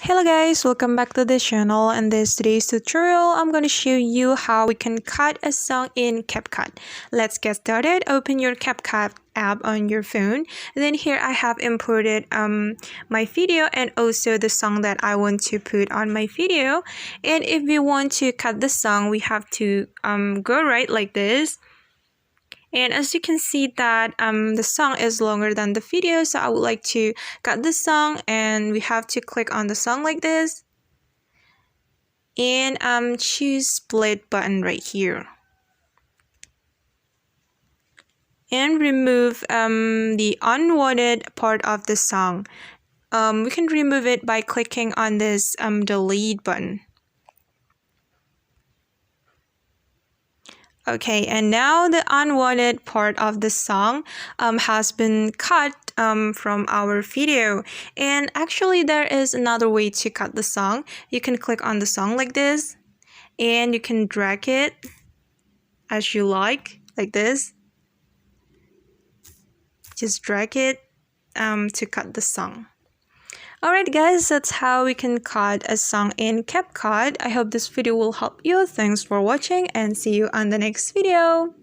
Hello guys, welcome back to the channel. In today's tutorial, I'm going to show you how we can cut a song in Capcut. Let's get started. Open your Capcut app on your phone. Then here I have imported my video and also the song that I want to put on my video. And if we want to cut the song, we have to go right like this. And as you can see that the song is longer than the video, so I would like to cut the song, and we have to click on the song like this and choose split button right here and remove the unwanted part of the song. We can remove it by clicking on this delete button. Okay, and now the unwanted part of the song has been cut from our video. And actually there is another way to cut the song. You can click on the song like this and you can drag it as you like this. Just drag it to cut the song. Alright guys, that's how we can cut a song in Capcut. I hope this video will help you. Thanks for watching and see you on the next video.